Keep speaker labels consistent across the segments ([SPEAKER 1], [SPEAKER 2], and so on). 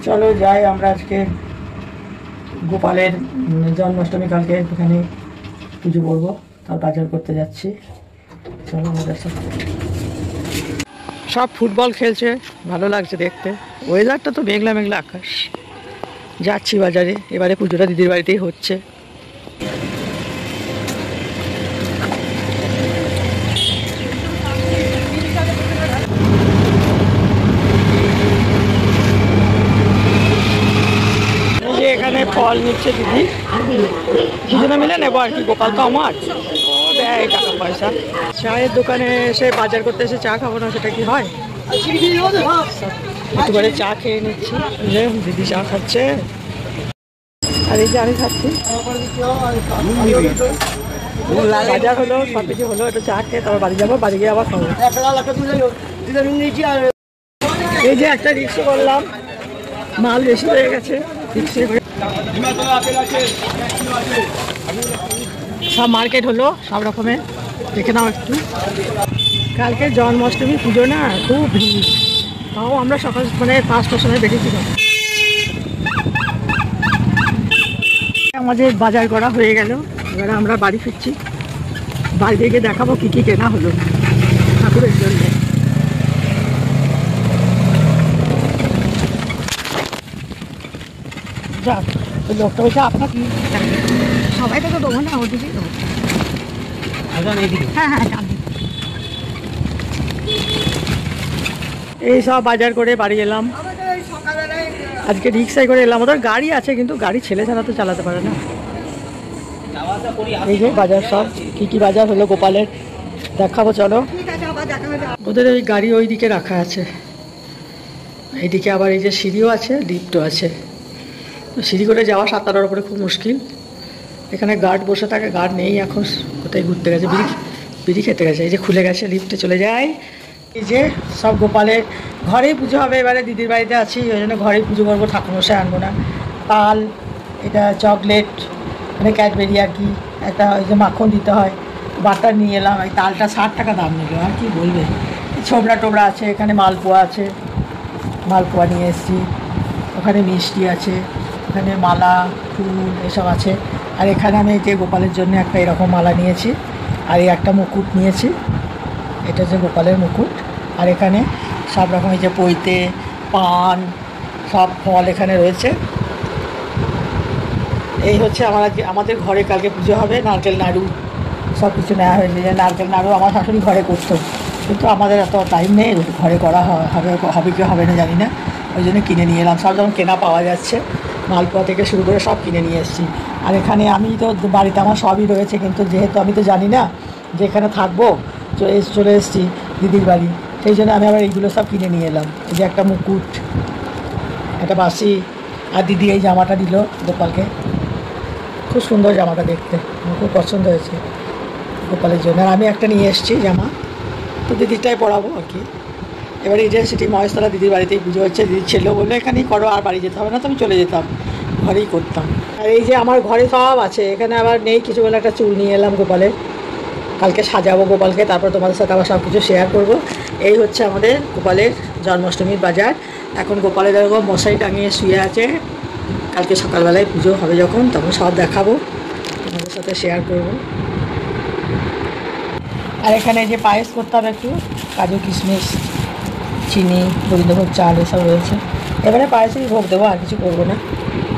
[SPEAKER 1] চলো যাই আমরা আজকে গোপালের জন্মাষ্টমী কালকে এখানে পুজো করবো, তার বাজার করতে যাচ্ছি। চলো আমাদের সাথে। সব ফুটবল খেলছে, ভালো লাগছে দেখতে। ওয়েদারটা তো মেঘলা মেঘলা আকাশ। যাচ্ছি বাজারে, এবারে পুজোটা দিদির বাড়িতেই হচ্ছে। এখানে ফল নিচ্ছে দিদি, দুজনে মিলে নেবো আর কি। গোপাল তো আমার, ও দেয় টাকা পয়সা। চায়ের দোকানে এসে বাজার করতে এসে চা খাবো না, সেটা কি হয়? একটু করে চা খেয়ে নিচ্ছি, দিদি চা খাচ্ছে আর এই যে আমি খাচ্ছি। বাজার হলো, সব কিছু হলো, একটু চা খেয়ে তারপর বাড়ি যাবো, বাড়ি গিয়ে আবার খাবো। এই যে একটা রিক্সা করলাম, মাল বেশি হয়ে গেছে, রিক্সা করে সব মার্কেট হলো সব রকমের, দেখে নাও একটু। কালকে জন্মাষ্টমী পুজো না, খুব ভিড়। তাও আমরা সকাল মানে 5টার সময় বেরিয়েছিলাম। আমাদের বাজার করা হয়ে গেল, এবারে আমরা বাড়ি ফিরছি। বাড়ি থেকে দেখাবো কি কি কেনা হলো ঠাকুরের জন্য। যাক, ওই লোকটা বলছে আপনার কি সবাই থেকে দেবো না, ওদিকেই দেবো। হ্যাঁ হ্যাঁ, এই সব বাজার করে বাড়ি এলাম। আজকে রিক্সায় করে এলাম, ওদের গাড়ি আছে কিন্তু গাড়ি ছেলে ছাড়া তো চালাতে পারে না। এই যে বাজার, সব কি কি বাজার হলো গোপালের দেখাবো, চলো। ওদের ওই গাড়ি ওই দিকে রাখা আছে, এইদিকে আবার এই যে সিঁড়িও আছে, লিফটও আছে। তো সিঁড়ি করে যাওয়া 7টার উপরে খুব মুশকিল। এখানে গার্ড বসে থাকে, গার্ড নেই এখন, কোথায় ঘুরতে গেছে, বিড়ি খেতে গেছে। এই যে খুলে গেছে, লিফটে চলে যায়। এই যে সব গোপালের ঘরেই পুজো হবে, এবারে দিদির বাড়িতে আছি, ওই জন্য ঘরেই পুজো করবো, ঠাকুরমশাই আনবো না। তাল, এটা চকলেট, মানে ক্যাডবেরি আর কি, একটা ওই যে মাখন দিতে হয়, বাটার নিয়ে এলাম। এই তালটা 60 টাকা দাম নিল, আর কি বলবে। ছোবড়া টোবড়া আছে, এখানে মালপোয়া আছে, মালপোয়া নিয়ে এসেছি। ওখানে মিষ্টি আছে, ওখানে মালা ফুল এসব আছে। আর এখানে আমি যে গোপালের জন্য একটা এরকম মালা নিয়েছি, আর এই একটা মুকুট নিয়েছি, এটা হচ্ছে গোপালের মুকুট। আর এখানে সব রকম এই যে পৈতে, পান, সব ফল এখানে রয়েছে। এই হচ্ছে আমাদের ঘরে কালকে পুজো হবে। নারকেল নাড়ু সব কিছু নেওয়া হয়েছে। যে নারকেল নাড়ু আমার শাশুড়ি ঘরে করতো, কিন্তু আমাদের এত টাইম নেই, ঘরে করা হবে কি হবে না জানি না, ওই জন্য কিনে নিয়ে এলাম। সব যখন কেনা পাওয়া যাচ্ছে, মালপোয়া থেকে শুরু করে সব কিনে নিয়ে এসেছি। আর এখানে আমি তো বাড়িতে আমার সবই রয়েছে, কিন্তু যেহেতু আমি তো জানি না যে এখানে থাকবো, চলে এসেছি দিদির বাড়ি, সেই জন্য আমি আবার এইগুলো সব কিনে নিয়ে এলাম। এই যে একটা মুকুট, একটা বাঁশি, আর দিদি এই জামাটা দিল গোপালকে, খুব সুন্দর জামাটা দেখতে, আমার খুব পছন্দ হয়েছে গোপালের জন্য। আর আমি একটা নিয়ে এসেছি জামা, তো দিদিরটাই পরাবো আর কি। এবারে এই যে সিটি মহেশতলা দিদির বাড়িতেই পুজো হচ্ছে, দিদির ছেলেও বললো এখানেই করো, আর বাড়ি যেতে হবে না, তো আমি চলে যেতাম, ঘরেই করতাম। আর এই যে আমার ঘরে সব আছে, এখানে আবার নেই কিছু বলে একটা চুল নিয়ে এলাম গোপালের, কালকে সাজাবো গোপালকে, তারপর তোমাদের সাথে আবার সব কিছু শেয়ার করবো। এই হচ্ছে আমাদের গোপালের জন্মাষ্টমীর বাজার। এখন গোপালের এরকম মশারি টাঙিয়ে শুয়ে আছে, কালকে সকালবেলায় পুজো হবে যখন, তখন সব দেখাবো, তোমাদের সাথে শেয়ার করবো। আর এখানে যে পায়েস করতে হবে একটু, কাজু কিশমিশ চিনি গোবিন্দভোগ চাল এসব রয়েছে। এবারে পায়েসেই ভোগ দেবো, আর কিছু করবো না।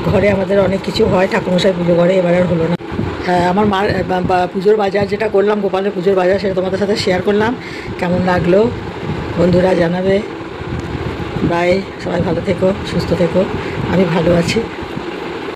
[SPEAKER 1] ঘরে আমাদের অনেক কিছু হয়, ঠাকুরমশাই পুজো করে, এবার আর হলো না। হ্যাঁ, আমার মার পুজোর বাজার যেটা করলাম, গোপালের পুজোর বাজার, সেটা তোমাদের সাথে শেয়ার করলাম। কেমন লাগলো বন্ধুরা জানাবে। বাই, সবাই ভালো থেকো, সুস্থ থেকো। আমি ভালো আছি।